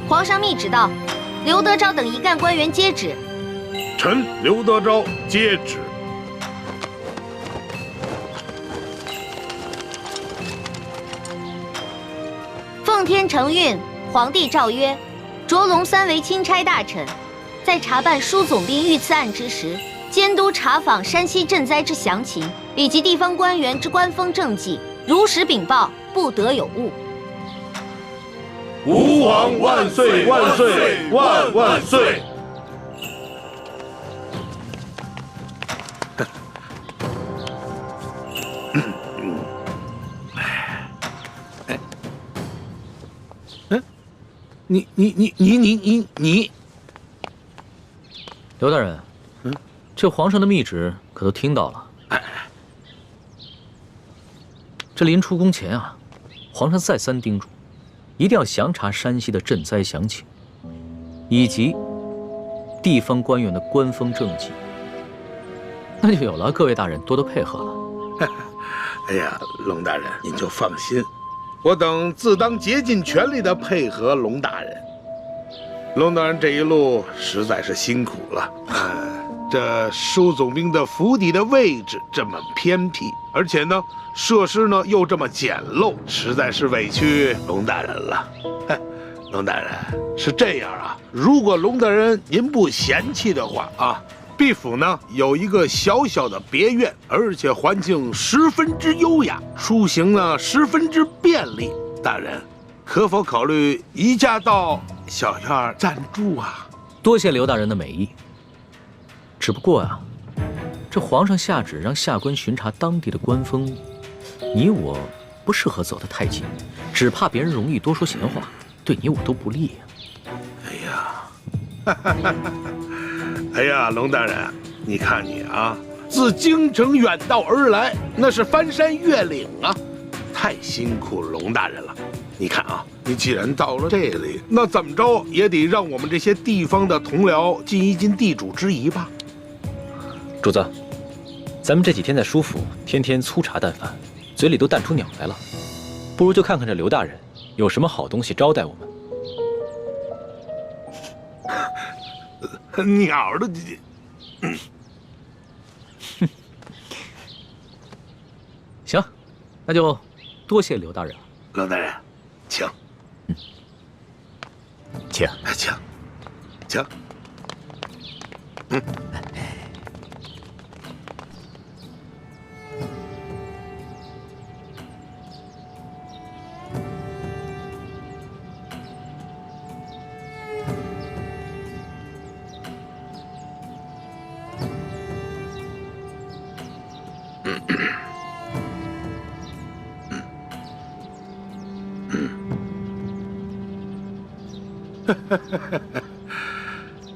皇上密旨道，刘德昭等一干官员接旨。臣刘德昭接旨。奉天承运，皇帝诏曰：着龙3为钦差大臣，在查办枢总兵遇刺案之时，监督查访山西赈灾之详情，以及地方官员之官风政绩，如实禀报，不得有误。吾皇万岁万岁万万岁！你，刘大人，这皇上的密旨可都听到了。这临出宫前啊，皇上再三叮嘱，一定要详查山西的赈灾详情，以及地方官员的官风政绩。那就有了各位大人多多配合了。哎呀，龙大人您就放心，我等自当竭尽全力的配合龙大人。龙大人这一路实在是辛苦了。这枢总兵的府邸的位置这么偏僻，而且呢，设施呢又这么简陋，实在是委屈龙大人了。龙大人是这样啊，如果龙大人您不嫌弃的话啊，毕府呢有一个小小的别院，而且环境十分之优雅，出行呢十分之便利。大人可否考虑移驾到小院暂住啊？多谢刘大人的美意。只不过啊，这皇上下旨让下官巡查当地的官风，你我不适合走得太近，只怕别人容易多说闲话，对你我都不利啊。哎呀，龙大人，你看你啊，自京城远道而来，那是翻山越岭啊，太辛苦龙大人了。你看啊，你既然到了这里，那怎么着也得让我们这些地方的同僚尽一尽地主之谊吧。主子，咱们这几天在舒府，天天粗茶淡饭，嘴里都淡出鸟来了，不如就看看这刘大人有什么好东西招待我们。鸟的，行，那就多谢刘大人了。龙大人，请，请，请。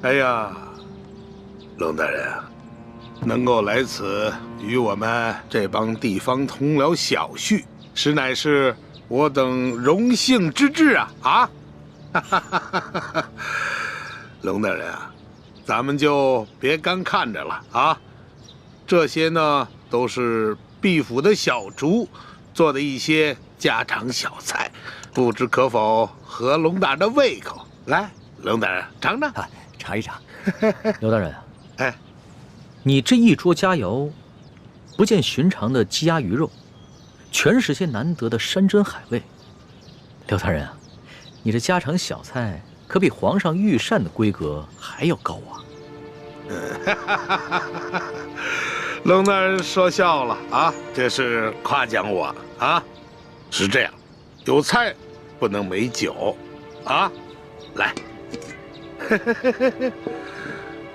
哎呀，龙大人啊，能够来此与我们这帮地方同僚小叙，实乃是我等荣幸之至啊！龙大人啊，咱们就别干看着了啊！这些呢，都是毕府的小厨做的一些家常小菜，不知可否合龙大人的胃口？来，龙大人尝尝，尝一尝。刘大人，哎，你这一桌佳肴，不见寻常的鸡鸭鱼肉，全是些难得的山珍海味。刘大人啊，你这家常小菜可比皇上御膳的规格还要高啊！龙大人说笑了啊，这是夸奖我啊。是这样，有菜不能没酒啊。来，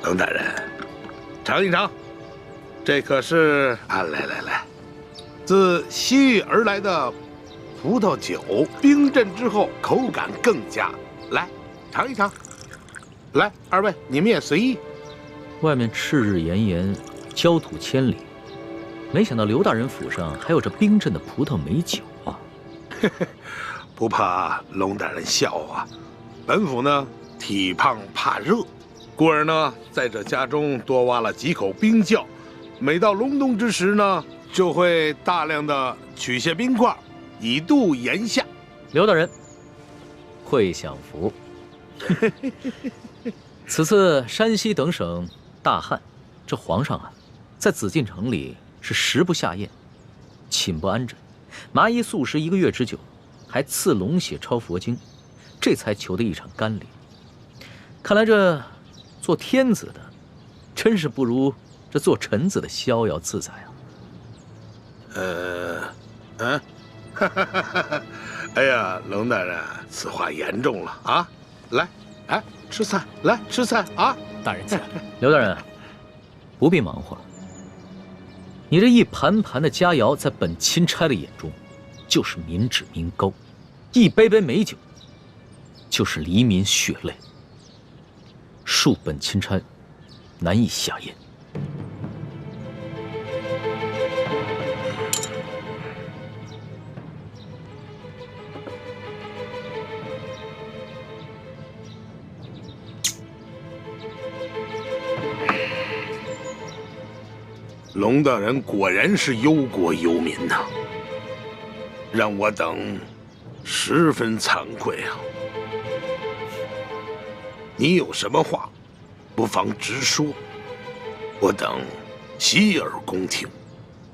龙大人，尝一尝，这可是来，自西域而来的葡萄酒，冰镇之后口感更佳。来，尝一尝。来，二位你们也随意。外面赤日炎炎，焦土千里，没想到刘大人府上还有这冰镇的葡萄美酒啊！不怕龙大人笑话，本府呢体胖怕热，故而呢在这家中多挖了几口冰窖，每到隆冬之时呢，就会大量的取些冰块，以度炎夏。刘大人，会享福。此次山西等省大旱，这皇上啊，在紫禁城里是食不下咽，寝不安枕，麻衣素食1个月之久，还赐龙血抄佛经，这才求得一场甘霖。看来这做天子的，真是不如这做臣子的逍遥自在啊！哎呀，龙大人，此话严重了啊！来，哎，吃菜，来吃菜啊！大人请。刘大人，不必忙活了。你这一盘盘的佳肴，在本钦差的眼中，就是民脂民膏；一杯杯美酒，就是黎民血泪，恕本钦差难以下咽。龙大人果然是忧国忧民呐，让我等十分惭愧啊！你有什么话，不妨直说，我等洗耳恭听。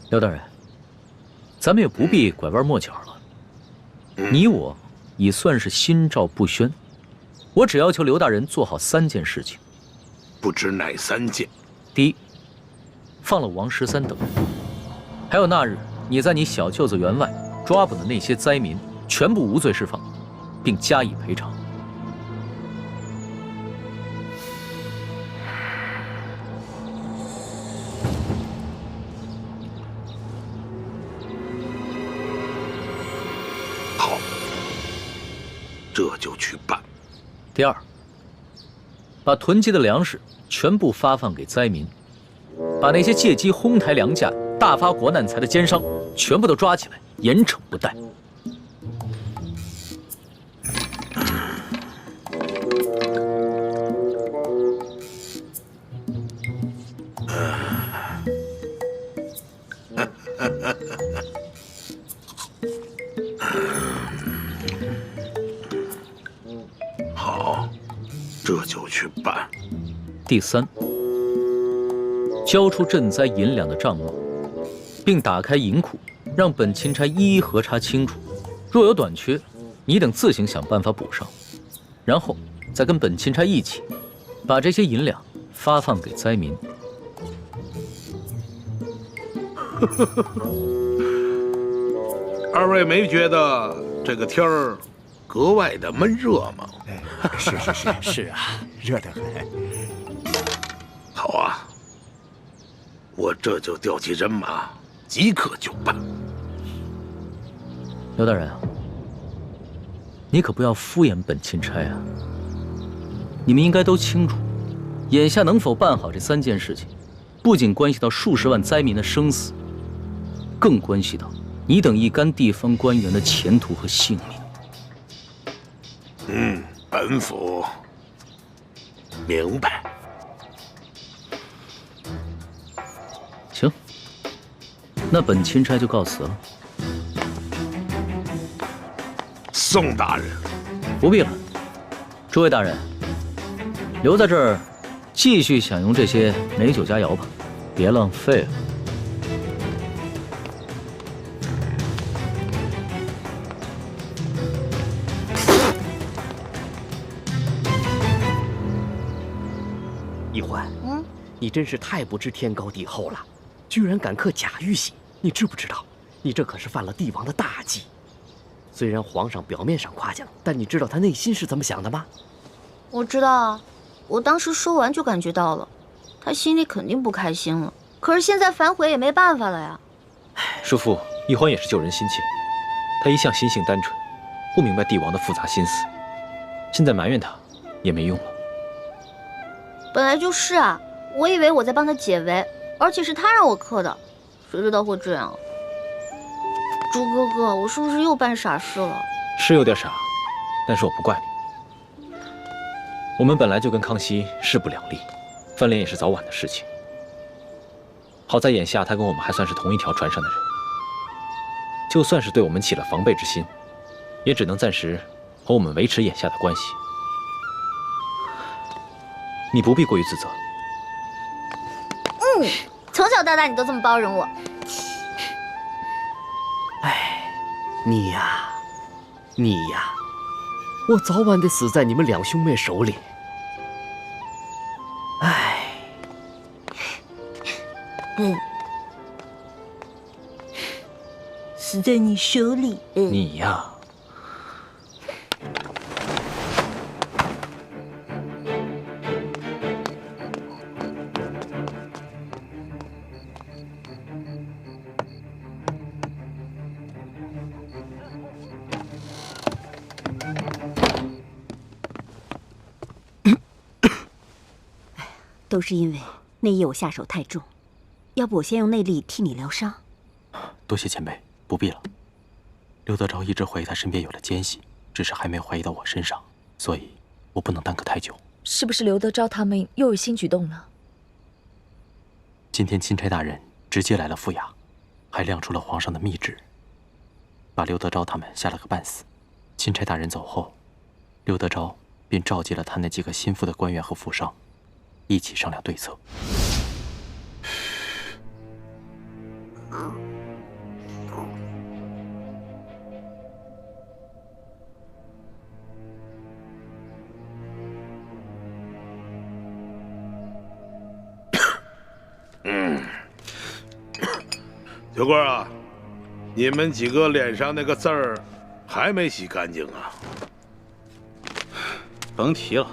刘大人，咱们也不必拐弯抹角了。你我已算是心照不宣，我只要求刘大人做好3件事情。不知哪3件？第一，放了王13等人，还有那日你在你小舅子园外抓捕的那些灾民，全部无罪释放，并加以赔偿。好，这就去办。第二，把囤积的粮食全部发放给灾民，把那些借机哄抬粮价、大发国难财的奸商全部都抓起来，严惩不贷。好，这就去办。第三，交出赈灾银两的账目，并打开银库，让本钦差一一核查清楚。若有短缺，你等自行想办法补上，然后再跟本钦差一起，把这些银两发放给灾民。二位没觉得这个天儿格外的闷热吗？是是啊，热得很。好啊，我这就调集人马，即刻就办。刘大人啊，你可不要敷衍本钦差啊！你们应该都清楚，眼下能否办好这3件事情，不仅关系到数十万灾民的生死，更关系到你等一干地方官员的前途和性命。本府明白。行，那本钦差就告辞了。宋大人，不必了。诸位大人，留在这儿，继续享用这些美酒佳肴吧，别浪费了。一欢，你真是太不知天高地厚了，居然敢刻假玉玺！你知不知道，你这可是犯了帝王的大忌。虽然皇上表面上夸奖，但你知道他内心是怎么想的吗？我知道啊，我当时说完就感觉到了，他心里肯定不开心了。可是现在反悔也没办法了呀。叔父，一欢也是救人心切，他一向心性单纯，不明白帝王的复杂心思，现在埋怨他也没用了。本来就是啊，我以为我在帮他解围，而且是他让我刻的，谁知道会这样。朱哥哥，我是不是又办傻事了？是有点傻，但是我不怪你。我们本来就跟康熙势不两立，翻脸也是早晚的事情。好在眼下他跟我们还算是同一条船上的人，就算是对我们起了防备之心，也只能暂时和我们维持眼下的关系。你不必过于自责。从小到大你都这么包容我。哎，你呀，我早晚得死在你们两兄妹手里。哎，死在你手里。你呀，都是因为那夜我下手太重，要不我先用内力替你疗伤。多谢前辈，不必了。刘德昭一直怀疑他身边有了奸细，只是还没怀疑到我身上，所以我不能耽搁太久。是不是刘德昭他们又有新举动了？今天钦差大人直接来了府衙，还亮出了皇上的密旨，把刘德昭他们吓了个半死。钦差大人走后，刘德昭便召集了他那几个心腹的官员和府上，一起商量对策。小官啊，你们几个脸上那个字儿还没洗干净啊？甭提了，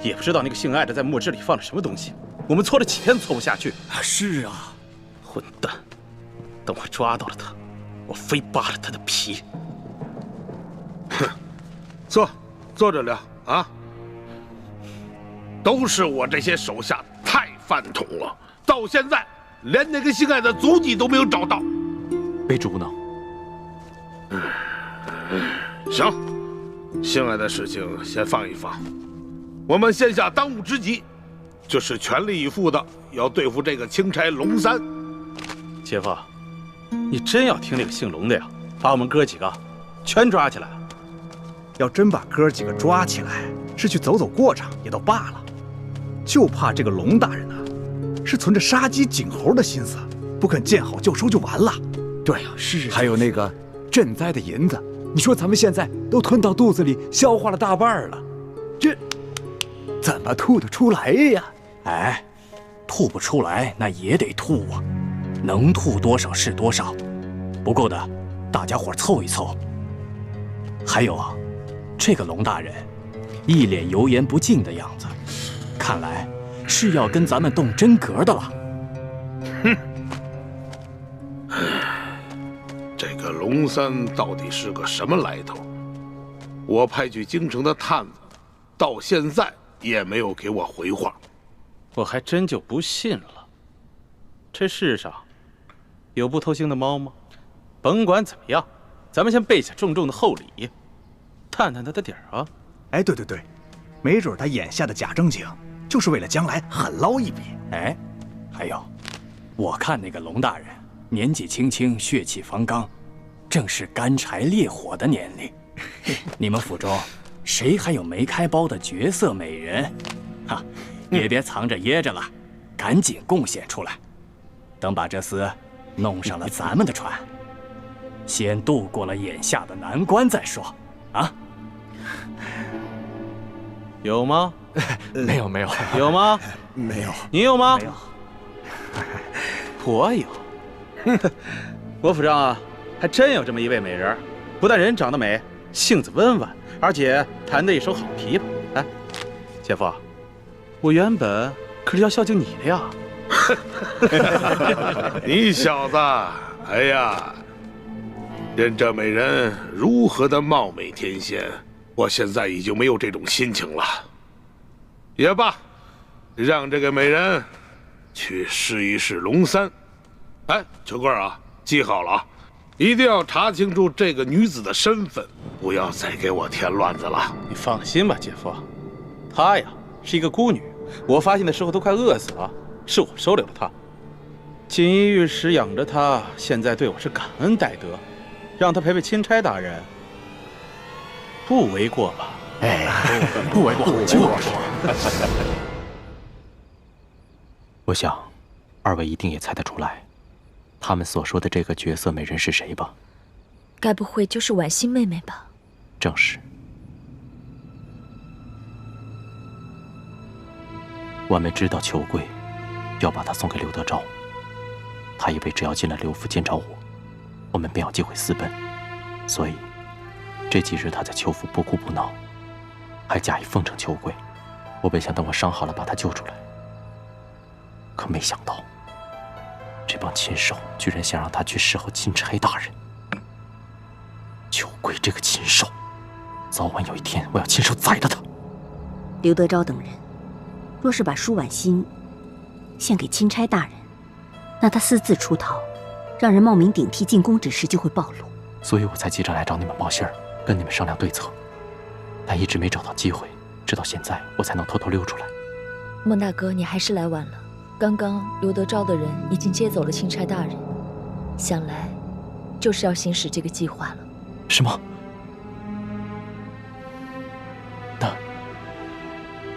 也不知道那个姓艾的在墨汁里放了什么东西，我们搓了几天都搓不下去。是啊，混蛋！等我抓到了他，我非扒了他的皮。哼，坐着聊啊！都是我这些手下太犯桶了，到现在连那个姓艾的足迹都没有找到。卑职无能。行，姓艾的事情先放一放，我们现下当务之急，就是全力以赴的要对付这个钦差龙三。姐夫，你真要听那个姓龙的呀，把我们哥几个全抓起来？要真把哥几个抓起来，是去走走过场也都罢了，就怕这个龙大人是存着杀鸡儆猴的心思，不肯见好就收就完了。对啊，是。还有那个赈灾的银子，你说咱们现在都吞到肚子里，消化了大半了，这怎么吐得出来呀？哎，吐不出来那也得吐啊，能吐多少是多少，不够的大家伙凑一凑。还有啊，这个龙大人一脸油盐不进的样子，看来是要跟咱们动真格的了。哼，这个龙三到底是个什么来头？我派去京城的探子，到现在也没有给我回话。我还真就不信了。这世上有不偷腥的猫吗？甭管怎么样，咱们先备下重重的厚礼，探探他的底儿啊！哎，对，没准他眼下的假正经，就是为了将来狠捞一笔。哎，还有，我看那个龙大人年纪轻轻，血气方刚，正是干柴烈火的年龄。你们府中谁还有没开包的绝色美人？哈，也别藏着掖着了，赶紧贡献出来。等把这厮弄上了咱们的船，先渡过了眼下的难关再说。啊？有吗？没有。有吗？没有。你有吗？没有。我有。我府上啊，还真有这么一位美人，不但人长得美，性子温婉，而且弹得一手好琵琶。哎，姐夫，我原本可是要孝敬你的呀。你小子，哎呀，任这美人如何的貌美天仙，我现在已经没有这种心情了。也罢，让这个美人去试一试龙三。哎，秋贵啊，记好了啊，一定要查清楚这个女子的身份，不要再给我添乱子了。你放心吧，姐夫，她呀是一个孤女，我发现的时候都快饿死了，是我收留了她。锦衣玉食养着她，现在对我是感恩戴德，让她陪陪钦差大人，不为过吧？哎，不为过，就是。我想，二位一定也猜得出来，他们所说的这个绝色美人是谁吧？该不会就是婉欣妹妹吧？正是。婉妹知道秋桂要把她送给刘德昭，她以为只要进了刘府见着我们便有机会私奔，所以这几日她在秋府不哭不闹，还假意奉承秋桂。我本想等我伤好了把她救出来，可没想到这帮禽兽居然想让她去侍候钦差大人。秋桂这个禽兽，早晚有一天我要亲手宰了他。刘德昭等人若是把舒婉欣献给钦差大人，那他私自出逃，让人冒名顶替进宫之事就会暴露。所以我才急着来找你们报信儿，跟你们商量对策，但一直没找到机会，直到现在我才能偷偷溜出来。孟大哥，你还是来晚了。刚刚刘德昭的人已经接走了钦差大人，想来就是要行使这个计划了。什么？那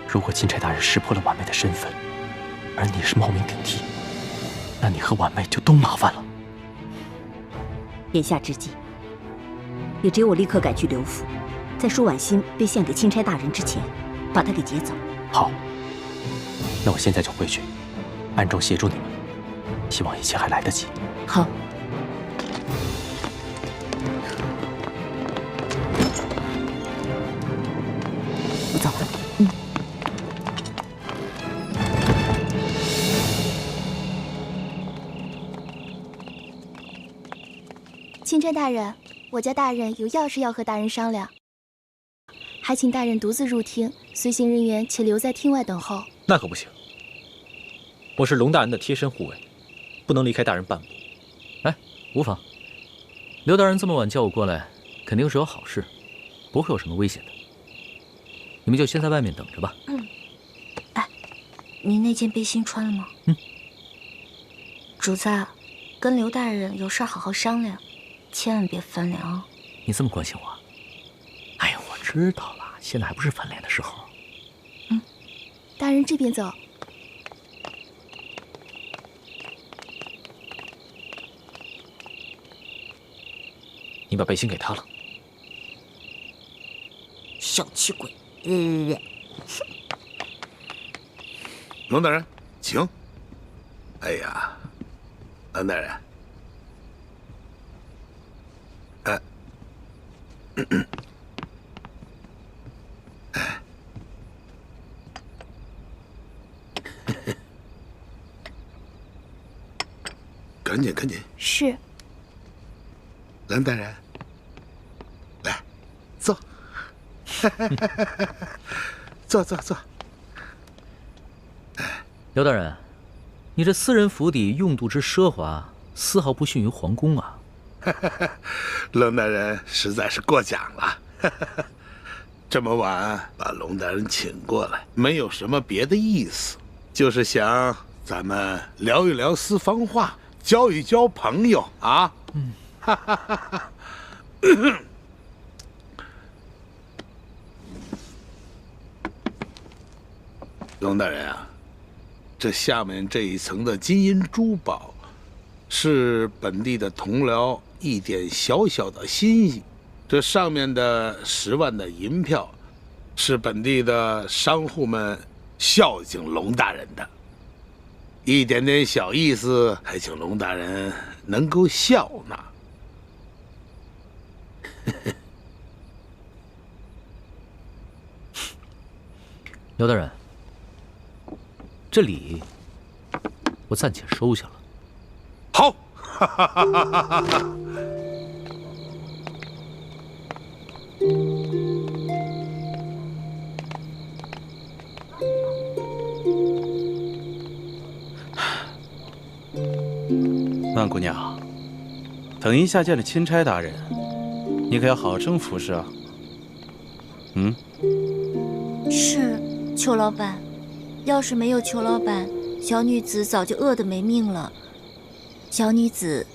如果钦差大人识破了婉妹的身份，而你是冒名顶替，那你和婉妹就都麻烦了。眼下之际，也只有我立刻赶去刘府，在舒婉欣被献给钦差大人之前，把她给劫走。好，那我现在就回去，暗中协助你们，希望一切还来得及。好。我走了。钦差大人，我家大人有要事要和大人商量，还请大人独自入厅，随行人员且留在厅外等候。那可不行，我是龙大人的贴身护卫，不能离开大人半步。哎，无妨。刘大人这么晚叫我过来，肯定是有好事，不会有什么危险的。你们就先在外面等着吧。哎，你那件背心穿了吗？主子，跟刘大人有事好好商量，千万别翻脸啊！你这么关心我？哎呀，我知道了，现在还不是翻脸的时候。大人这边走。你把背心给他了。小气鬼！龙大人，请。哎呀，龙大人，赶紧赶紧。是。龙大人，来，坐。坐坐坐。刘大人，你这私人府邸用度之奢华，丝毫不逊于皇宫啊！龙大人实在是过奖了。这么晚把龙大人请过来，没有什么别的意思，就是想咱们聊一聊私房话，交一交朋友啊。龙大人啊，这下面这一层的金银珠宝，是本地的同僚一点小小的心意。这上面的10万的银票，是本地的商户们孝敬龙大人的，一点点小意思，还请龙大人能够笑纳。刘大人，这礼我暂且收下了。好。万姑娘，等一下见了钦差大人，你可要好生服侍啊。是，裘老板。要是没有裘老板，小女子早就饿得没命了。小女子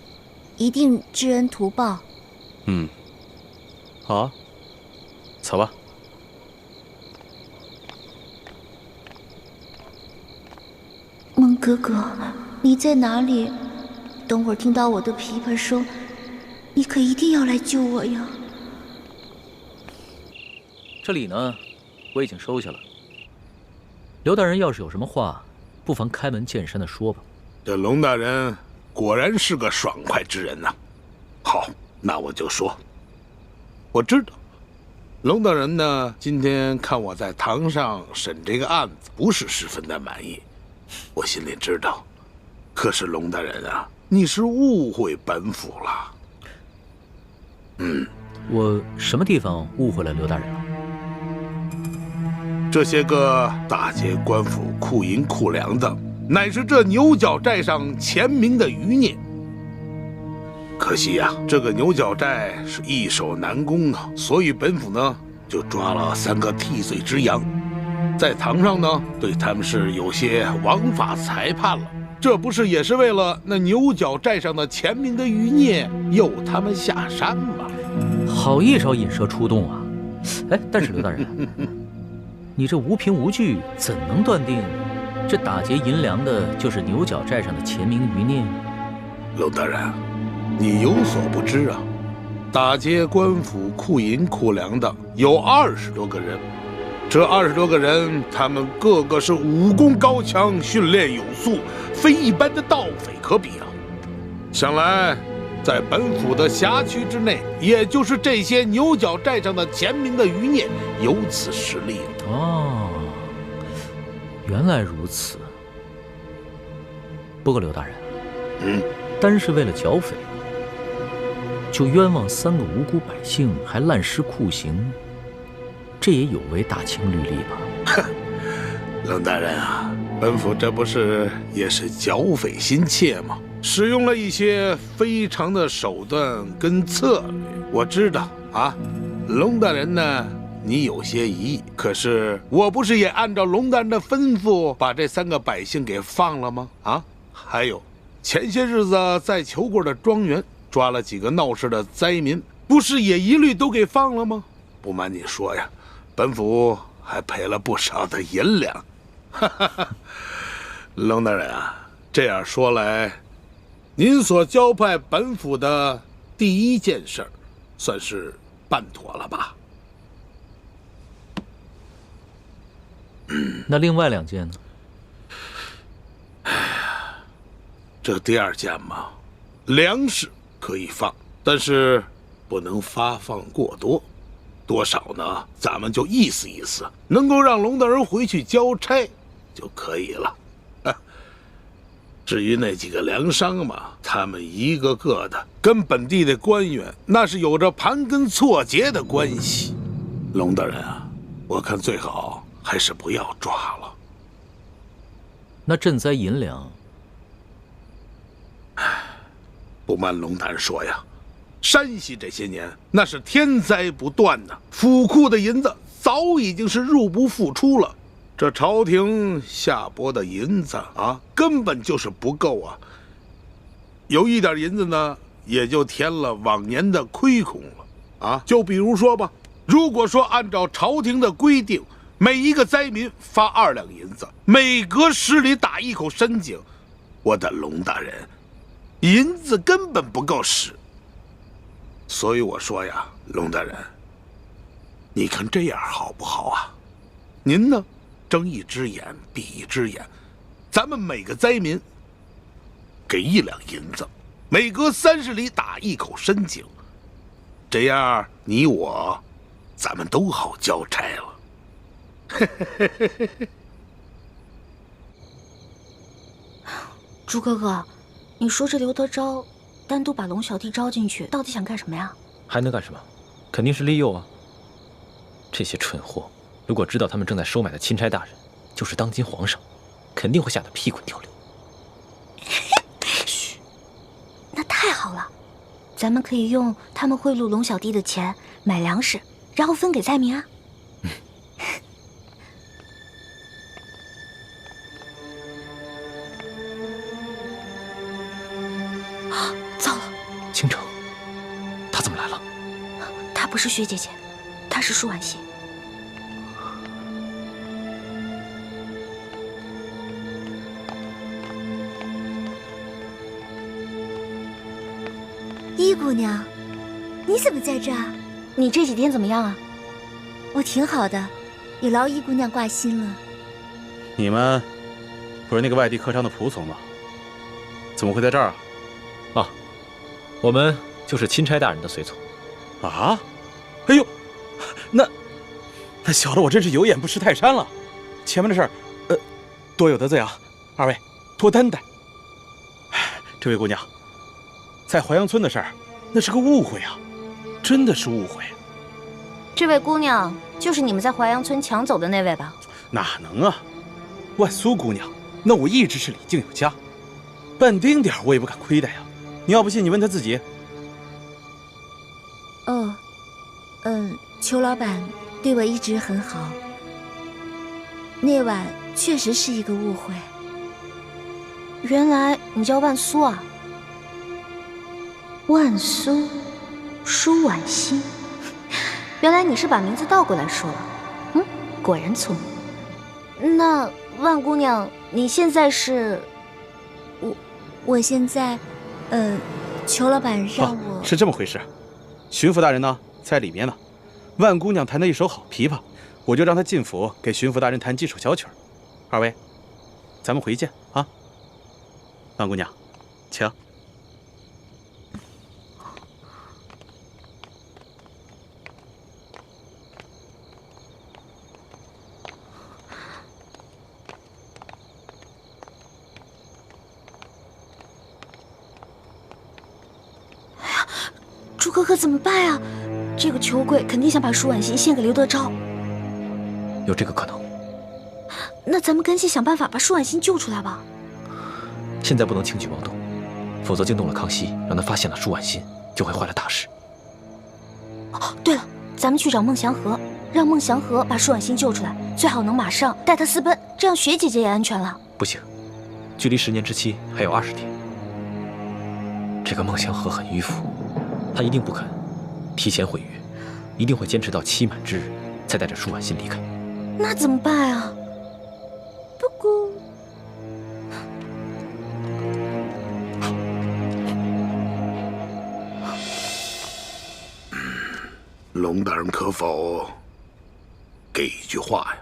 一定知恩图报。好啊，走吧。孟哥哥，你在哪里？等会儿听到我的琵琶声，你可一定要来救我呀！这礼呢，我已经收下了。刘大人要是有什么话，不妨开门见山的说吧。这龙大人果然是个爽快之人呐。好，那我就说，我知道，龙大人呢，今天看我在堂上审这个案子，不是十分的满意，我心里知道。可是龙大人啊，你是误会本府了。我什么地方误会了刘大人了？这些个打劫官府库银库粮的，乃是这牛角寨上前明的余孽。可惜呀，这个牛角寨是易守难攻啊，所以本府呢就抓了3个替罪之羊，在堂上呢对他们是有些枉法裁判了。这不是也是为了那牛角寨上的前明的余孽诱他们下山吗？好一招引蛇出洞啊！哎，但是刘大人，你这无凭无据，怎能断定这打劫银粮的就是牛角寨上的前明余孽？龙大人，你有所不知啊，打劫官府库银库粮的有20多个人，这20多个人，他们个个是武功高强，训练有素，非一般的盗匪可比啊！想来，在本府的辖区之内，也就是这些牛角寨上的前明的余孽有此实力。哦，原来如此。不过刘大人，单是为了剿匪，就冤枉3个无辜百姓，还滥施酷刑，这也有违大清律例吧？冷大人啊，本府这不是也是剿匪心切吗？使用了一些非常的手段跟策略。我知道啊，龙大人呢，你有些疑义，可是我不是也按照龙大人的吩咐，把这3个百姓给放了吗？啊，还有前些日子在裘过的庄园抓了几个闹事的灾民，不是也一律都给放了吗？不瞒你说呀，本府还赔了不少的银两。哈哈哈，龙大人啊，这样说来，您所交派本府的第1件事，算是办妥了吧？那另外2件呢？哎呀，这第2件嘛，粮食可以放，但是不能发放过多。多少呢？咱们就意思意思，能够让龙大人回去交差就可以了。至于那几个粮商嘛，他们一个个的跟本地的官员那是有着盘根错节的关系。龙大人啊，我看最好还是不要抓了。那赈灾银两，不瞒龙大人说呀，山西这些年那是天灾不断呐，府库的银子早已经是入不敷出了。这朝廷下拨的银子啊，根本就是不够啊。有一点银子呢，也就填了往年的亏空了啊。就比如说吧，如果说按照朝廷的规定，每一个灾民发2两银子，每隔10里打一口深井，我的龙大人，银子根本不够使。所以我说呀，龙大人，你看这样好不好啊？您呢，睁一只眼闭一只眼，咱们每个灾民给1两银子，每隔30里打一口深井，这样你我咱们都好交差了。朱哥哥，你说这刘德昭单独把龙小弟招进去，到底想干什么呀？还能干什么？肯定是利诱啊！这些蠢货，如果知道他们正在收买的钦差大人就是当今皇上，肯定会吓得屁滚尿流。嘘，那太好了，咱们可以用他们贿赂龙小弟的钱买粮食，然后分给灾民啊。糟了，倾城，他怎么来了？她不是薛姐姐，她是舒婉欣。易姑娘，你怎么在这儿？你这几天怎么样啊？我挺好的，有劳易姑娘挂心了。你们不是那个外地客商的仆从吗？怎么会在这儿啊？啊，我们就是钦差大人的随从。啊？哎呦，那小的我真是有眼不识泰山了。前面的事儿，多有得罪啊！二位多担待。这位姑娘，在淮阳村的事儿，那是个误会啊，真的是误会。这位姑娘就是你们在淮阳村抢走的那位吧？哪能啊！万苏姑娘，那我一直是礼敬有加，半丁点我也不敢亏待呀。你要不信，你问她自己。哦，裘老板对我一直很好。那晚确实是一个误会。原来你叫万苏啊？万苏，舒婉欣。原来你是把名字倒过来说了。果然聪明。那万姑娘，你现在是？我现在，裘老板让我。是这么回事。巡抚大人呢，在里面呢。万姑娘弹得一手好琵琶，我就让她进府给巡抚大人弹几首小曲儿。二位，咱们回见啊。万姑娘，请。朱哥哥怎么办呀？这个裘贵肯定想把舒婉欣献给刘德昭。有这个可能。那咱们赶紧想办法把舒婉欣救出来吧。现在不能轻举妄动，否则惊动了康熙，让他发现了舒婉欣，就会坏了大事。哦，对了，咱们去找孟祥和，让孟祥和把舒婉欣救出来，最好能马上带她私奔，这样雪姐姐也安全了。不行，距离10年之期还有20天。这个孟祥和很迂腐，他一定不肯提前毁约，一定会坚持到期满之日才带着舒婉欣离开。那怎么办啊？不过，龙大人可否给一句话呀？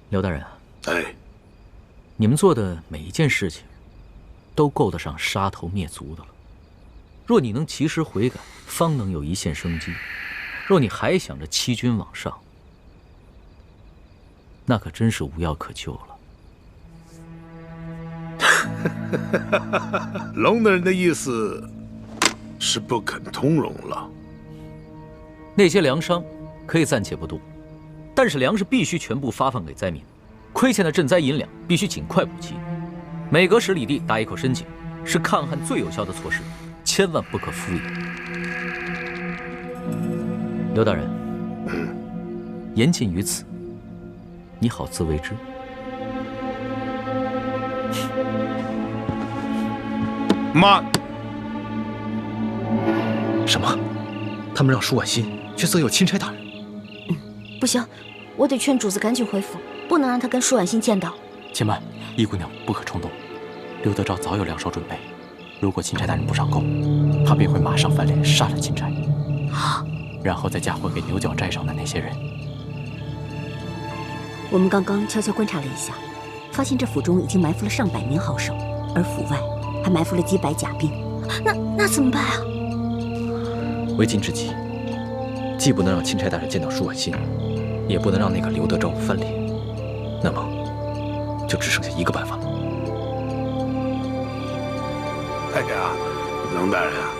刘大人，哎，你们做的每一件事情，都够得上杀头灭族的了。若你能及时悔改，方能有一线生机；若你还想着欺君罔上，那可真是无药可救了。龙大人的意思是不肯通融了。那些粮商可以暂且不动，但是粮食必须全部发放给灾民，亏欠的赈灾银两必须尽快补齐。每隔10里地打一口深井，是抗旱最有效的措施，千万不可敷衍。刘大人，言尽于此，你好自为之。慢！什么？他们让舒婉欣去色诱钦差大人？不行，我得劝主子赶紧回府，不能让他跟舒婉欣见到。且慢，易姑娘不可冲动。刘德昭早有2手准备，如果钦差大人不上钩，他便会马上翻脸杀了钦差，然后再嫁祸给牛角寨上的那些人。我们刚刚悄悄观察了一下，发现这府中已经埋伏了上百名好手，而府外还埋伏了几百甲兵。那怎么办啊？为今之计，既不能让钦差大人见到舒婉欣，也不能让那个刘德昭翻脸，那么就只剩下一个办法了。哎呀，龙大人啊，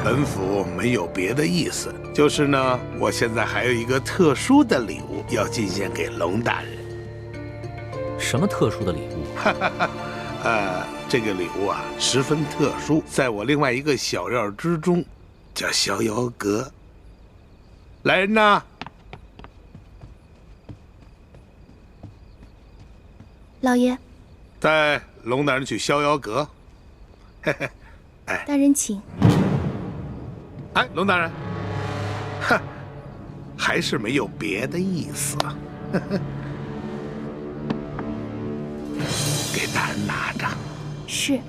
本府没有别的意思，就是呢，我现在还有一个特殊的礼物要进献给龙大人。什么特殊的礼物？这个礼物啊十分特殊，在我另外一个小院之中，叫逍遥阁。来人呐！老爷，带龙大人去逍遥阁。嘿嘿，哎，大人请。哎，龙大人，哼，还是没有别的意思。给大人拿着。是。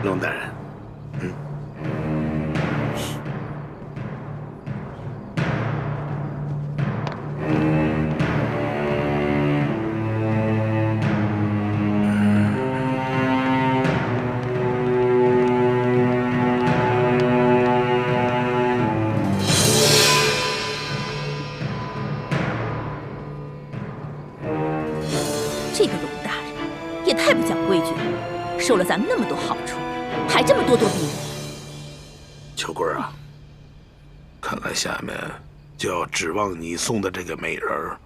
龙大人，这个龙大人也太不讲规矩了，收了咱们那么多好处，还这么咄咄逼人。秋桂啊，看来下面就要指望你送的这个美人儿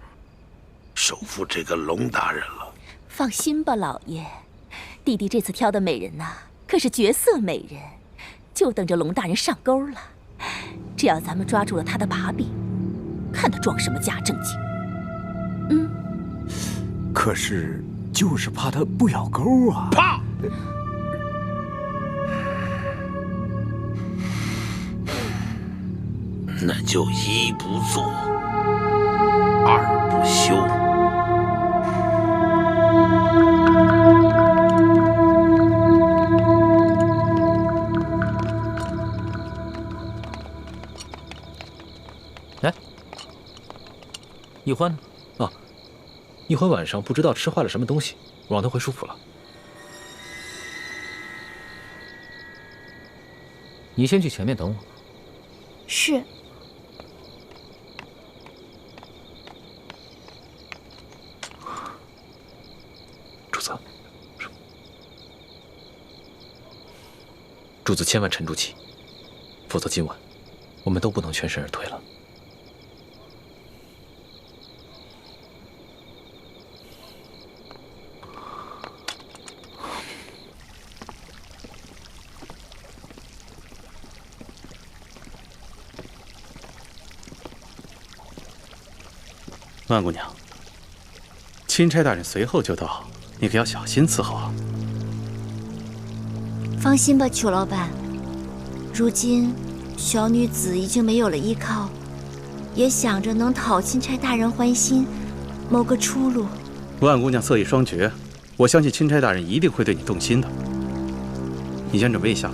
收服这个龙大人了。放心吧，老爷，弟弟这次挑的美人呐，可是绝色美人，就等着龙大人上钩了。只要咱们抓住了他的把柄，看他装什么假正经。可是就是怕他不咬钩啊！怕！那就一不做，二不休。来，易欢呢？啊，易欢晚上不知道吃坏了什么东西，我让他回舒府了。你先去前面等我。是。主子，主子千万沉住气，否则今晚我们都不能全身而退了。万姑娘，钦差大人随后就到，你可要小心伺候啊。放心吧，裘老板。如今小女子已经没有了依靠，也想着能讨钦差大人欢心，谋个出路。万姑娘色艺双绝，我相信钦差大人一定会对你动心的。你先准备一下。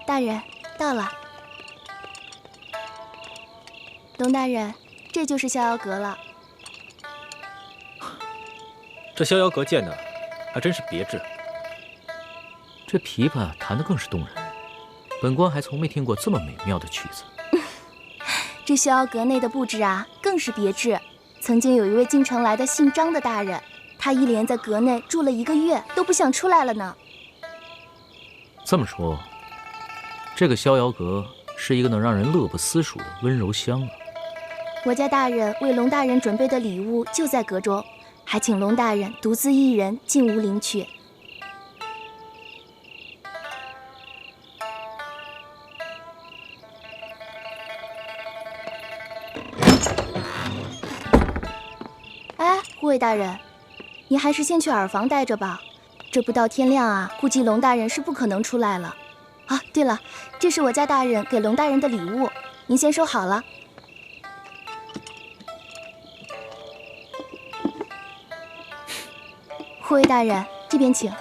大人，到了。龙大人，这就是逍遥阁了。这逍遥阁建的还真是别致，这琵琶弹得更是动人。本官还从没听过这么美妙的曲子。这逍遥阁内的布置啊，更是别致。曾经有一位进城来的姓张的大人，他一连在阁内住了1个月，都不想出来了呢。这么说，这个逍遥阁是一个能让人乐不思蜀的温柔乡啊。我家大人为龙大人准备的礼物就在阁中，还请龙大人独自一人进屋领取。哎，护卫大人，你还是先去耳房待着吧。这不到天亮啊，估计龙大人是不可能出来了。啊，对了，这是我家大人给龙大人的礼物，您先收好了。护卫大人，这边请。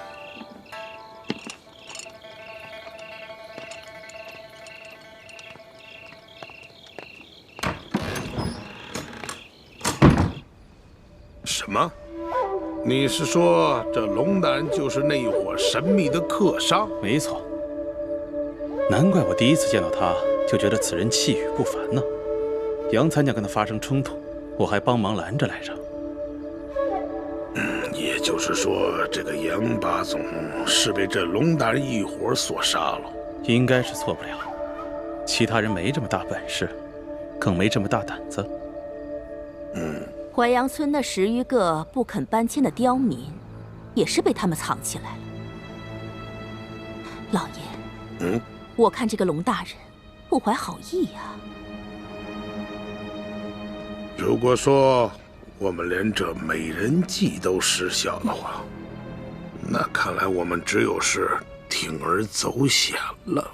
什么？你是说这龙大人就是那一伙神秘的客商？没错。难怪我第一次见到他就觉得此人气宇不凡呢。杨参将跟他发生冲突，我还帮忙拦着来着。也就是说，这个杨八总是被这龙大人一伙所杀了，应该是错不了。其他人没这么大本事，更没这么大胆子。淮阳村那10余个不肯搬迁的刁民，也是被他们藏起来了。老爷，我看这个龙大人不怀好意呀。如果说我们连这美人计都失效的话，那看来我们只有是铤而走险了。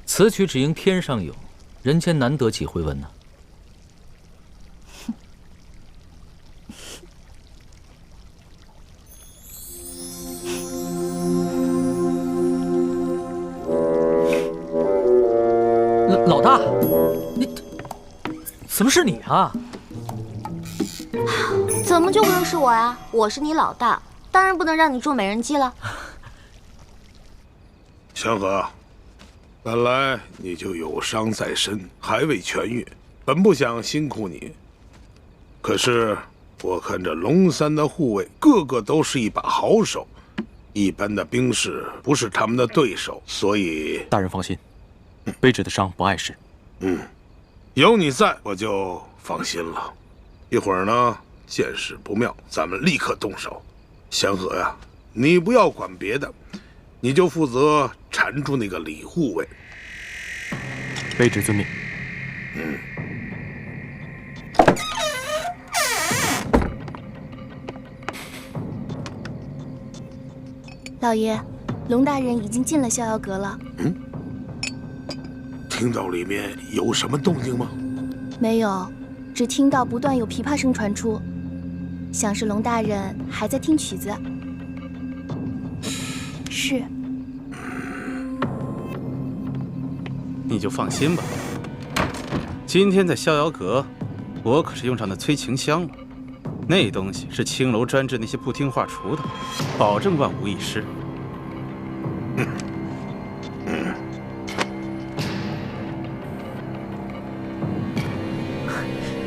此曲只应天上有，人间难得几回闻呢。老大，你怎么是你啊？怎么就不能是我呀？我是你老大，当然不能让你做美人计了。祥和，本来你就有伤在身，还未痊愈，本不想辛苦你。可是我看这龙三的护卫个个都是一把好手，一般的兵士不是他们的对手，所以大人放心，卑职的伤不碍事。有你在，我就放心了。一会儿呢，见势不妙，咱们立刻动手。祥和呀，你不要管别的，你就负责缠住那个李护卫。卑职遵命。老爷，龙大人已经进了逍遥阁了。听到里面有什么动静吗？没有，只听到不断有琵琶声传出，想是龙大人还在听曲子。是。你就放心吧。今天在逍遥阁，我可是用上那催情香了。那东西是青楼专治那些不听话厨的，保证万无一失。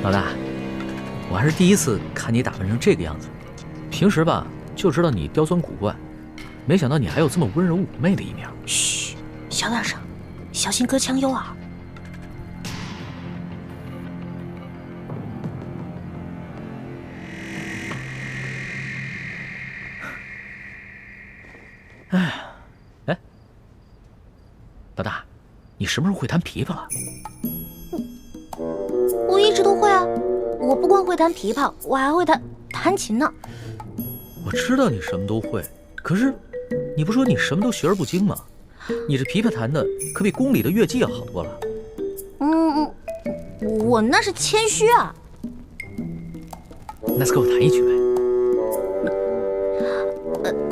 老大，我还是第一次看你打扮成这个样子。平时吧，就知道你刁钻古怪，没想到你还有这么温柔妩媚的一面。嘘，小点声，小心隔墙有耳。哎，老大，你什么时候会弹琵琶了？我一直都会啊，我不光会弹琵琶，我还会弹琴呢。我知道你什么都会，可是你不说你什么都学而不精吗？你这琵琶弹的可比宫里的乐伎要好多了。我那是谦虚啊。那再给我弹一曲呗。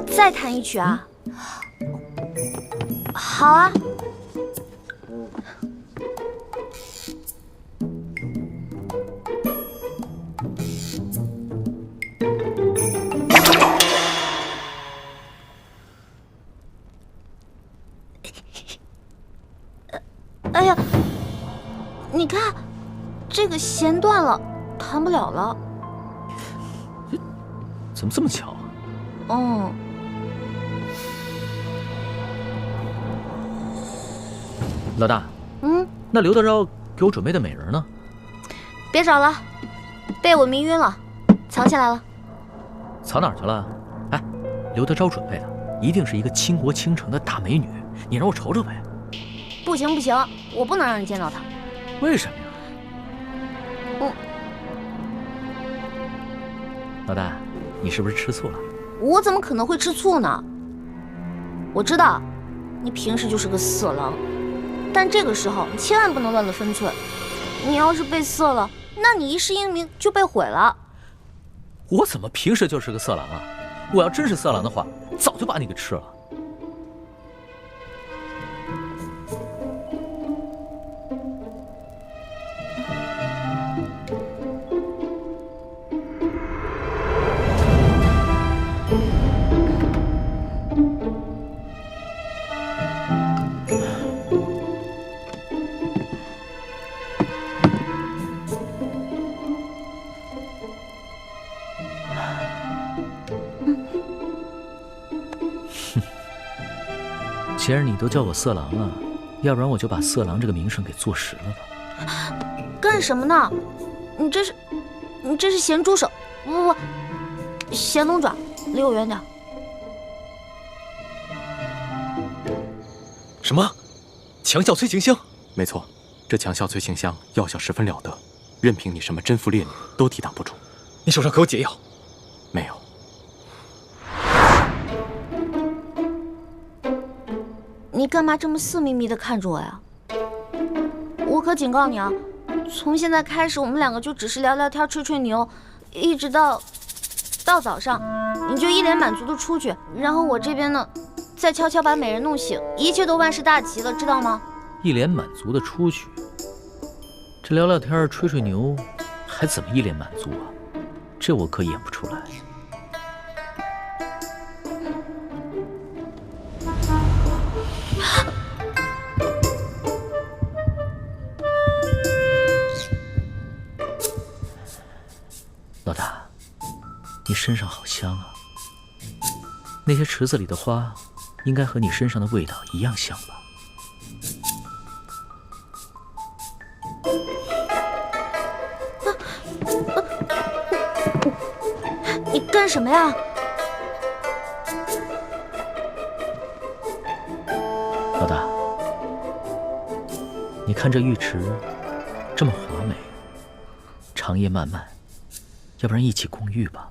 再弹一曲啊？好啊。哎呀，你看，这个弦断了，弹不了了。怎么这么巧啊？嗯。老大，那刘德昭给我准备的美人呢？别找了，被我迷晕了，藏起来了。藏哪儿去了？哎，刘德昭准备的一定是一个倾国倾城的大美女，你让我瞅瞅呗。不行不行，我不能让你见到她。为什么呀？老大，你是不是吃醋了？我怎么可能会吃醋呢？我知道，你平时就是个色狼，但这个时候你千万不能乱了分寸。你要是被色了，那你一世英名就被毁了。我怎么平时就是个色狼啊？我要真是色狼的话，早就把你给吃了。既然你都叫我色狼了，要不然我就把色狼这个名声给坐实了吧。干什么呢？你这是咸猪手，不，咸龙爪，离我远点。什么？强效催情香？没错，这强效催情香药效十分了得，任凭你什么贞妇烈女都抵挡不住。你手上可有解药？没有。你干嘛这么色眯眯的看着我呀？我可警告你啊，从现在开始我们两个就只是聊聊天、吹吹牛，一直到早上，你就一脸满足的出去，然后我这边呢，再悄悄把美人弄醒，一切都万事大吉了，知道吗？一脸满足的出去，这聊聊天、吹吹牛，还怎么一脸满足啊？这我可演不出来。老大，你身上好香啊！那些池子里的花，应该和你身上的味道一样香吧？你干什么呀？老大，你看这浴池这么华美，长夜漫漫，要不然一起共浴吧？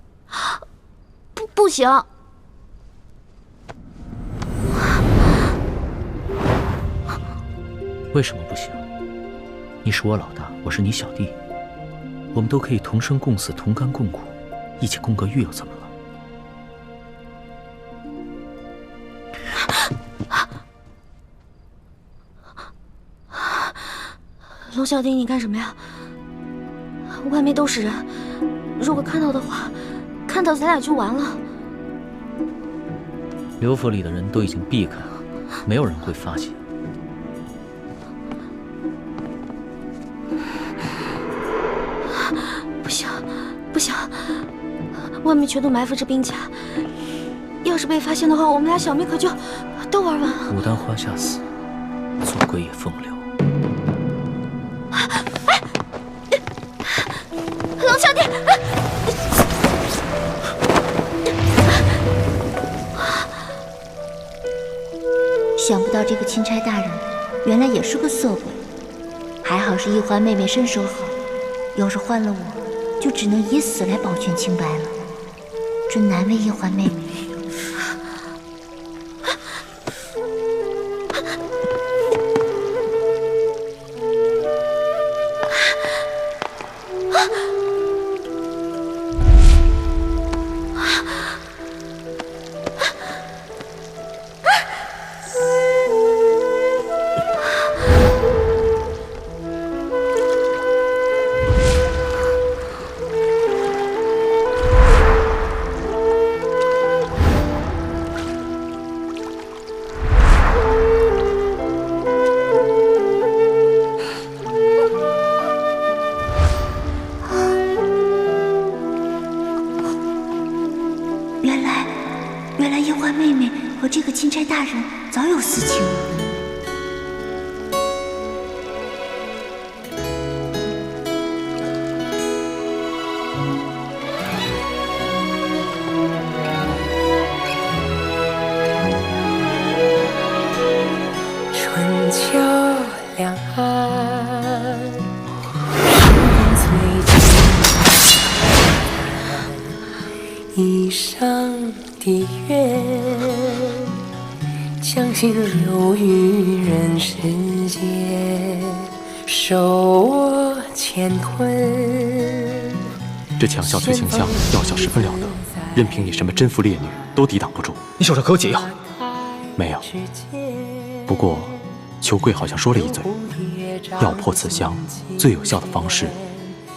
不行！为什么不行？你是我老大，我是你小弟，我们都可以同生共死，同甘共苦，一起共个浴又怎么了？龙小弟，你干什么呀？外面都是人，如果看到的话，看到咱俩就完了。刘府里的人都已经避开了，没有人会发现。不行，不行，外面全都埋伏着兵甲，要是被发现的话，我们俩小命可就都玩完了。牡丹花下死，做鬼也风流。龙小弟，想不到这个钦差大人原来也是个色鬼，还好是一环妹妹身手好，要是换了我，就只能以死来保全清白了，真难为一环妹妹。人早有私情了。春秋两岸，一生的愿，将心留于人世间，受我乾坤。这强效催情香药效十分了得，任凭你什么贞妇烈女都抵挡不住。你手上可有解药？没有。不过，裘贵好像说了一嘴，要破此香，最有效的方式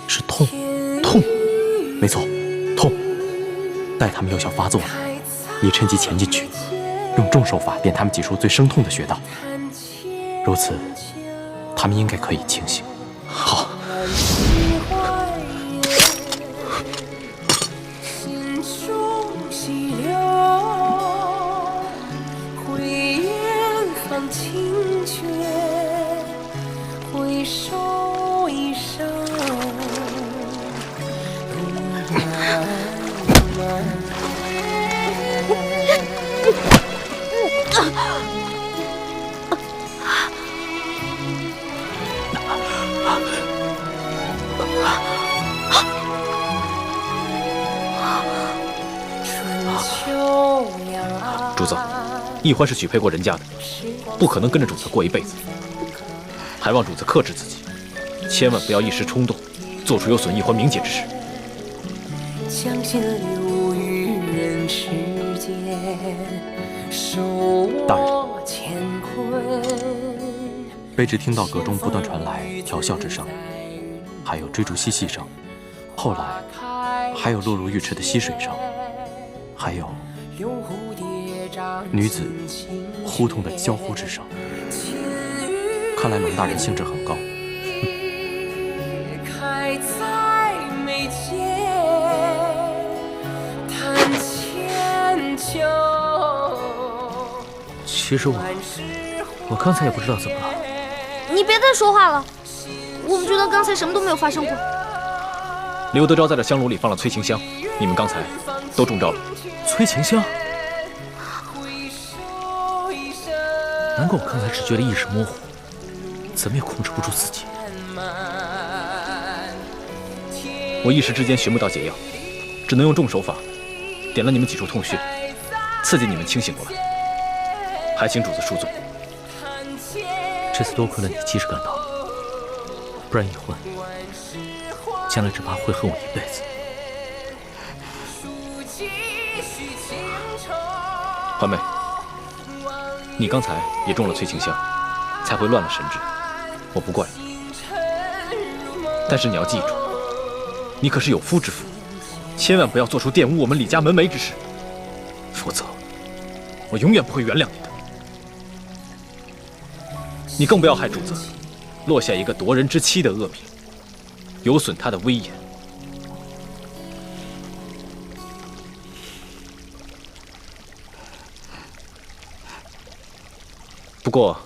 是痛。痛？没错，痛。待他们药效发作了，你趁机潜进去，用重手法电他们几处最生痛的穴道。如此，他们应该可以清醒。好。主子，易欢是许配过人家的，不可能跟着主子过一辈子，还望主子克制自己，千万不要一时冲动，做出有损易欢名节之事。大人，卑职听到阁中不断传来调笑之声，还有追逐嬉戏声，后来还有落入浴池的溪水声，还有女子呼痛的娇呼之声。看来龙大人兴致很高。其实我刚才也不知道怎么了。你别再说话了，我们觉得刚才什么都没有发生过。刘德昭在这香炉里放了催情香，你们刚才都中招了。催情香？难怪我刚才只觉得意识模糊，怎么也控制不住自己。我一时之间寻不到解药，只能用重手法点了你们几处痛穴，刺激你们清醒过来。还请主子恕罪。这次多亏了你及时赶到，不然易欢将来只怕会恨我一辈子。欢妹，你刚才也中了催情香，才会乱了神智，我不怪你。但是你要记住，你可是有夫之妇，千万不要做出玷污我们李家门楣之事，否则我永远不会原谅你的。你更不要害主子落下一个夺人之妻的恶名，有损他的威严。不过，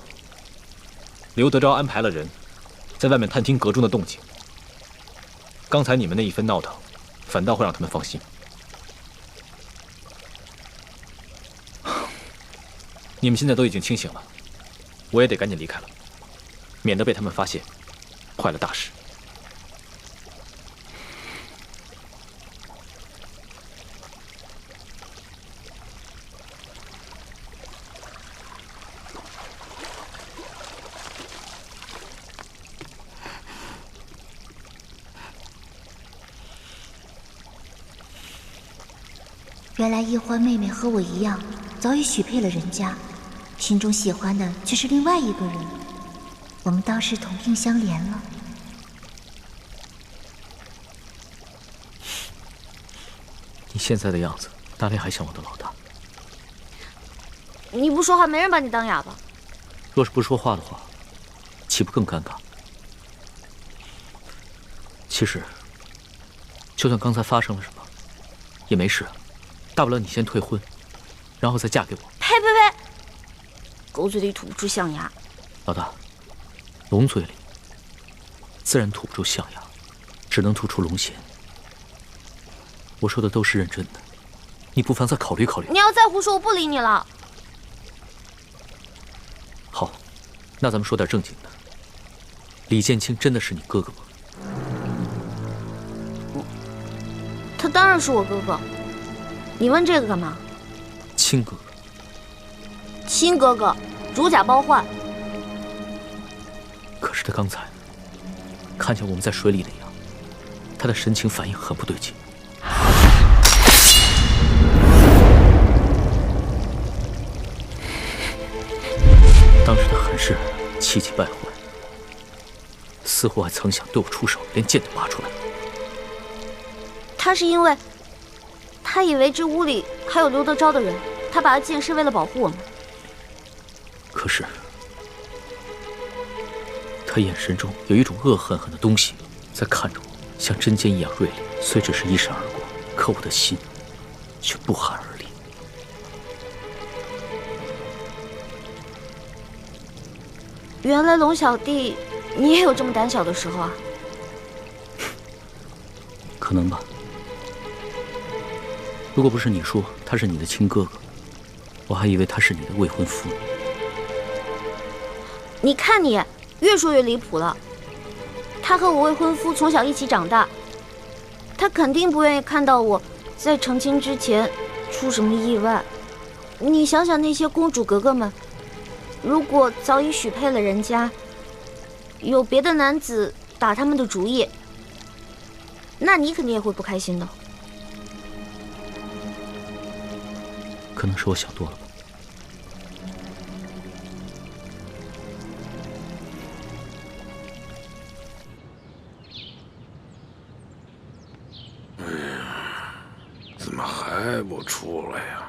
刘德昭安排了人在外面探听阁中的动静。刚才你们那一番闹腾，反倒会让他们放心。你们现在都已经清醒了。我也得赶紧离开了，免得被他们发现，坏了大事。原来易欢妹妹和我一样，早已许配了人家。心中喜欢的却是另外一个人，我们倒是同病相怜了。你现在的样子，哪里还像我的老大？你不说话，没人把你当哑巴。若是不说话的话，岂不更尴尬？其实，就算刚才发生了什么，也没事，大不了你先退婚，然后再嫁给我。呸呸呸！狗嘴里吐不出象牙。老大，龙嘴里自然吐不出象牙，只能吐出龙涎。我说的都是认真的，你不妨再考虑考虑。你要再胡说，我不理你了。好，那咱们说点正经的。李建清真的是你哥哥吗？他当然是我哥哥。你问这个干嘛？亲哥哥。亲哥哥，如假包换。可是他刚才看见我们在水里那样，他的神情反应很不对劲。当时他很是气急败坏，似乎还曾想对我出手，连剑都拔出来。他是因为他以为这屋里还有刘德昭的人，他拔剑是为了保护我们。可是他眼神中有一种恶狠狠的东西在看着我，像针尖一样锐利。虽只是一闪而过，可我的心却不寒而栗。原来龙小弟，你也有这么胆小的时候啊？可能吧。如果不是你说他是你的亲哥哥，我还以为他是你的未婚夫呢。你看你，越说越离谱了。他和我未婚夫从小一起长大，他肯定不愿意看到我在成亲之前出什么意外。你想想那些公主格格们，如果早已许配了人家，有别的男子打他们的主意，那你肯定也会不开心的。可能是我想多了吧。怎么还不出来呀？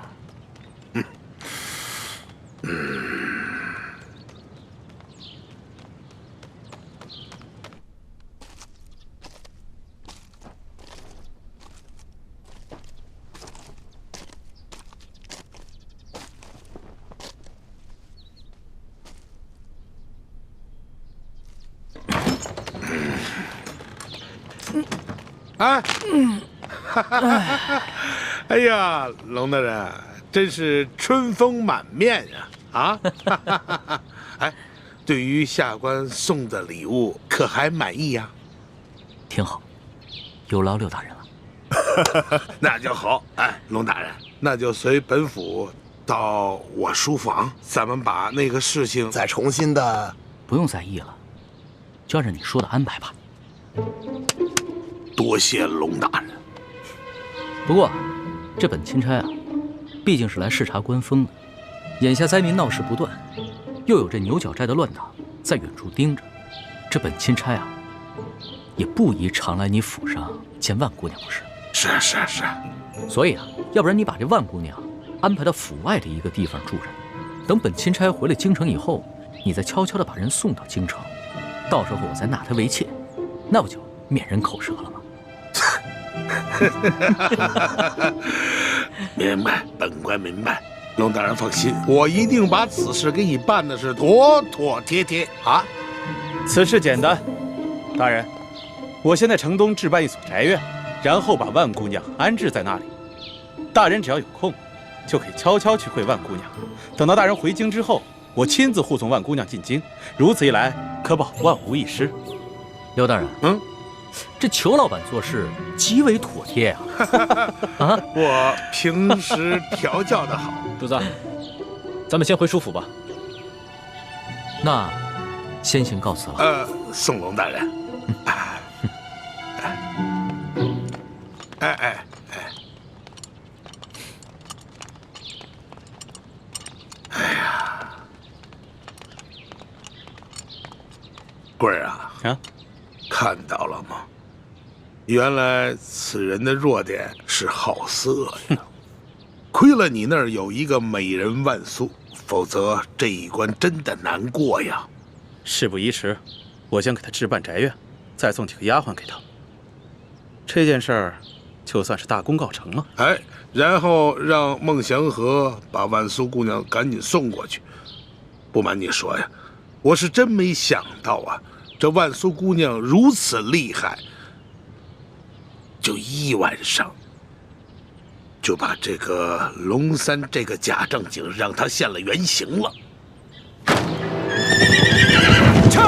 哎，哎呀，龙大人真是春风满面呀！啊，哎，对于下官送的礼物，可还满意呀？挺好，有劳刘大人了。那就好。哎，龙大人，那就随本府到我书房，咱们把那个事情再重新的。不用在意了，就按照你说的安排吧。多谢龙大人。不过，这本钦差啊，毕竟是来视察官风的。眼下灾民闹事不断，又有这牛角寨的乱党在远处盯着，这本钦差啊，也不宜常来你府上见万姑娘，不是？是。所以啊，要不然你把这万姑娘安排到府外的一个地方住着，等本钦差回来京城以后，你再悄悄地把人送到京城，到时候我再纳她为妾，那不就免人口舌了吗？明白，本官明白。龙大人放心，我一定把此事给你办的是妥妥帖帖啊！此事简单，大人，我先在城东置办一所宅院，然后把万姑娘安置在那里。大人只要有空，就可以悄悄去会万姑娘。等到大人回京之后，我亲自护送万姑娘进京，如此一来，可保万无一失。刘大人，这裘老板做事极为妥帖啊！啊，我平时调教的好。主子，咱们先回书府吧。那先行告辞了。宋龙大人。哎，哎呀，贵儿啊，看到了吗？原来此人的弱点是好色呀。亏了你那儿有一个美人万苏，否则这一关真的难过呀。事不宜迟，我先给他置办宅院，再送几个丫鬟给他。这件事儿就算是大功告成了。哎，然后让孟祥和把万苏姑娘赶紧送过去。不瞒你说呀，我是真没想到啊，这万苏姑娘如此厉害，就一晚上就把这个龙三这个假正经让他现了原形了。撤！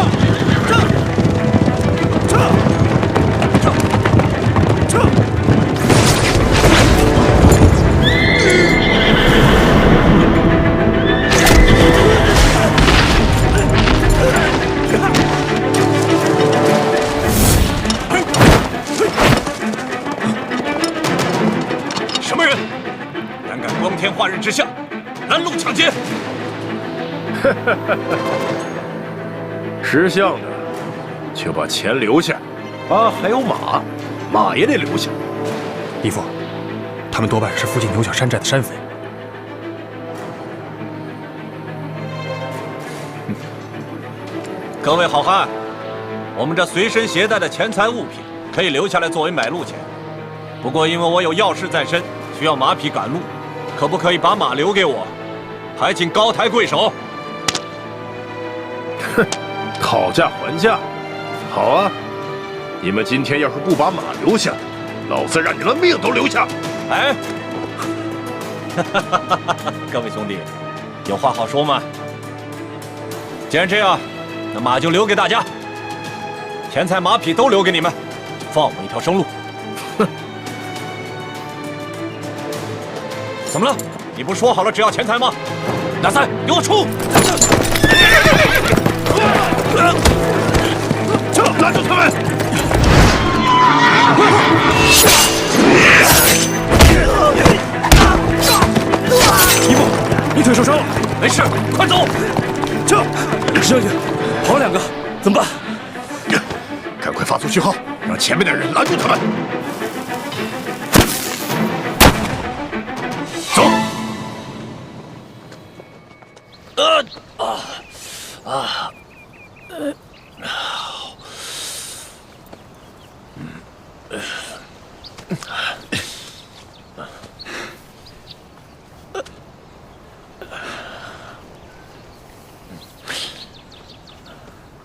什么人胆敢光天化日之下拦路抢劫？识相的就把钱留下，啊，还有马，马也得留下。义父，他们多半是附近牛角山寨的山匪。各位好汉，我们这随身携带的钱财物品可以留下来作为买路钱，不过因为我有要事在身，需要马匹赶路，可不可以把马留给我？还请高抬贵手。哼，讨价还价，好啊！你们今天要是不把马留下，老子让你们命都留下！哎，各位兄弟，有话好说吗？既然这样，那马就留给大家，钱财马匹都留给你们，放我一条生路。哼！怎么了？你不是说好了只要钱财吗？大三，给我出！拦住他们！义父，你腿受伤了，没事，快走！撤！剩下跑2个，怎么办？赶快发出讯号，让前面的人拦住他们！走！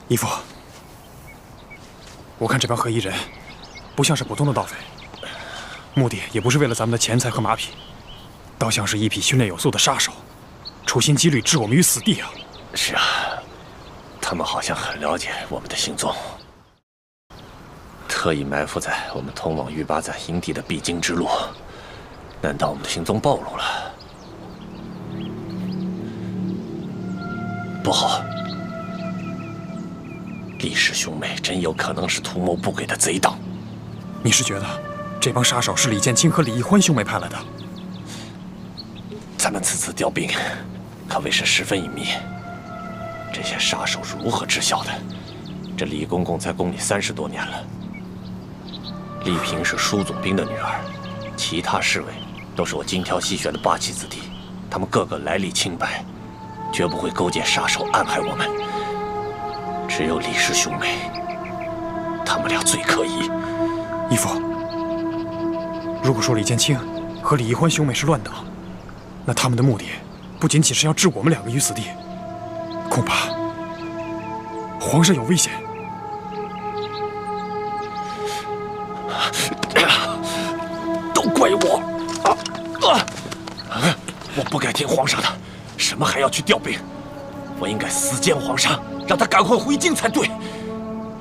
义父，我看这帮黑衣人不像是普通的盗匪，目的也不是为了咱们的钱财和马匹，倒像是一批训练有素的杀手，处心积虑置我们于死地啊！是啊，他们好像很了解我们的行踪，特意埋伏在我们通往玉八赞营地的必经之路。难道我们的行踪暴露了？不好！李氏兄妹真有可能是图谋不轨的贼党。你是觉得这帮杀手是李建清和李易欢兄妹派来的？咱们此次调兵，可谓是十分隐秘。这些杀手是如何知晓的？这李公公在宫里30多年了。丽萍是舒总兵的女儿，其他侍卫都是我精挑细选的霸气子弟，他们个个来历清白，绝不会勾结杀手暗害我们。只有李氏兄妹，他们俩最可疑。义父，如果说李建清和李易欢兄妹是乱党，那他们的目的不仅仅是要置我们2个于死地，恐怕皇上有危险。都怪我！我不该听皇上的，什么还要去调兵？我应该死谏皇上，让他赶快回京才对。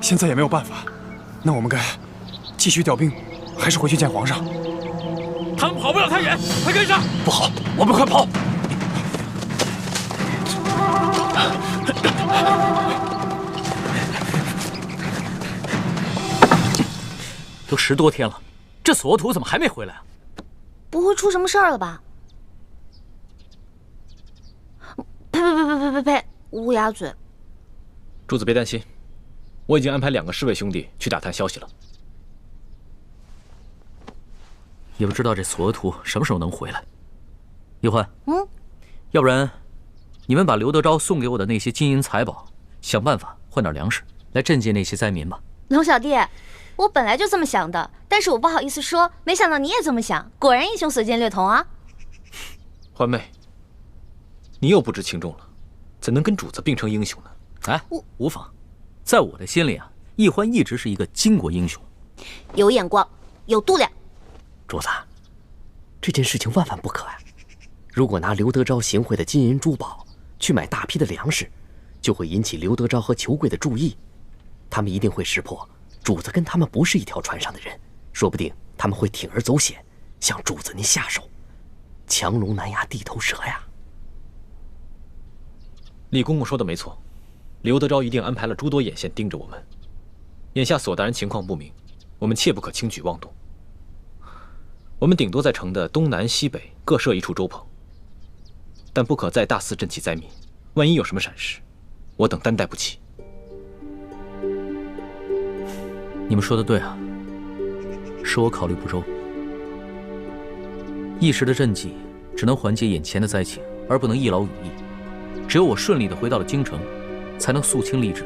现在也没有办法，那我们该继续调兵，还是回去见皇上？他们跑不了太远，快跟上！不好，我们快跑！都10多天了，这索额图怎么还没回来啊？不会出什么事儿了吧？呸！乌鸦嘴！柱子别担心，我已经安排2个侍卫兄弟去打探消息了。也不知道这索额图什么时候能回来。易欢，要不然你们把刘德昭送给我的那些金银财宝，想办法换点粮食来赈济那些灾民吧。龙小弟，我本来就这么想的，但是我不好意思说，没想到你也这么想，果然英雄所见略同啊。欢妹，你又不知轻重了。怎能跟主子并称英雄呢？哎，无妨，在我的心里啊，易欢一直是一个巾帼英雄，有眼光，有度量。主子，这件事情万万不可啊！如果拿刘德昭行贿的金银珠宝去买大批的粮食，就会引起刘德昭和裘贵的注意，他们一定会识破主子跟他们不是一条船上的人，说不定他们会铤而走险，向主子您下手，强龙难压地头蛇呀！李公公说的没错，刘德昭一定安排了诸多眼线盯着我们。眼下索大人情况不明，我们切不可轻举妄动。我们顶多在城的东南西北各设一处粥棚，但不可再大肆赈济灾民，万一有什么闪失，我等担待不起。你们说的对啊，是我考虑不周。一时的赈济只能缓解眼前的灾情，而不能一劳永逸。只有我顺利地回到了京城，才能肃清吏治，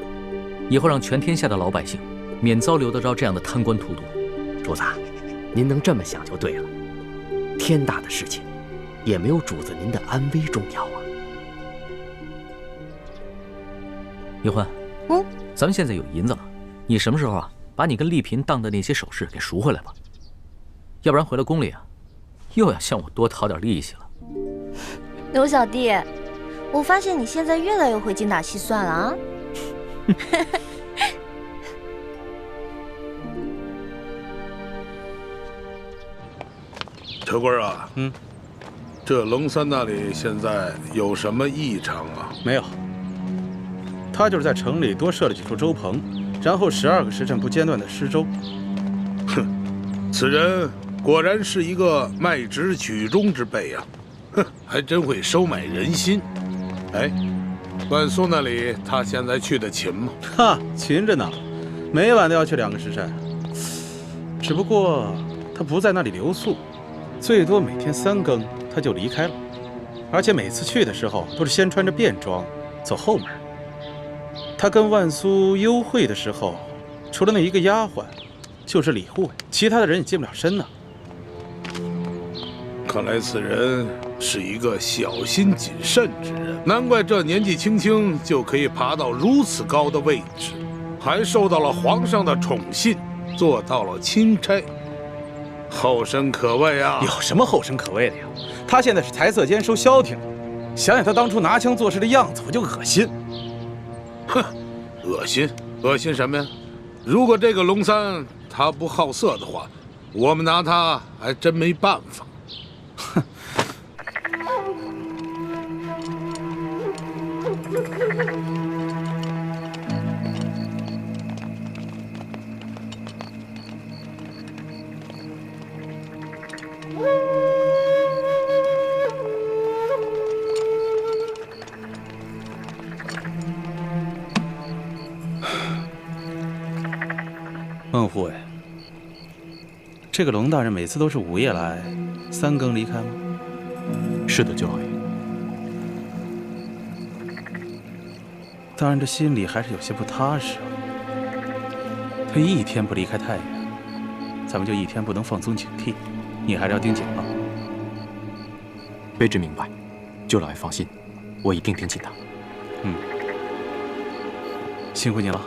以后让全天下的老百姓免遭刘德昭这样的贪官荼毒。主子，您能这么想就对了。天大的事情，也没有主子您的安危重要啊。易欢，咱们现在有银子了，你什么时候啊，把你跟丽嫔当的那些首饰给赎回来吧，要不然回了宫里啊，又要向我多讨点利息了。刘小弟，我发现你现在越来越会精打细算了啊！裘贵啊，这龙三那里现在有什么异常啊？没有，他就是在城里多设了几处粥棚，然后12个时辰不间断的施粥。哼，此人果然是一个卖直取中之辈啊！哼，还真会收买人心。哎，万苏那里他现在去的勤吗？哈，勤着呢，每晚都要去2个时辰。只不过他不在那里留宿，最多每天3更他就离开了，而且每次去的时候都是先穿着便装走后门。他跟万苏幽会的时候，除了那一个丫鬟，就是李护卫，其他的人也近不了身呢。看来此人是一个小心谨慎之人，难怪这年纪轻轻就可以爬到如此高的位置，还受到了皇上的宠信，做到了钦差，后生可畏啊！有什么后生可畏的呀？他现在是财色兼收消停，想想他当初拿枪做事的样子，我就恶心。哼，恶心，恶心什么呀？如果这个龙三他不好色的话，我们拿他还真没办法。哼。孟护卫，这个龙大人每次都是午夜来，3更离开吗？是的，舅老爷。大人这心里还是有些不踏实啊。他一天不离开太原，咱们就一天不能放松警惕。你还是要盯紧了。卑职明白，舅老爷放心，我一定盯紧他。辛苦你了。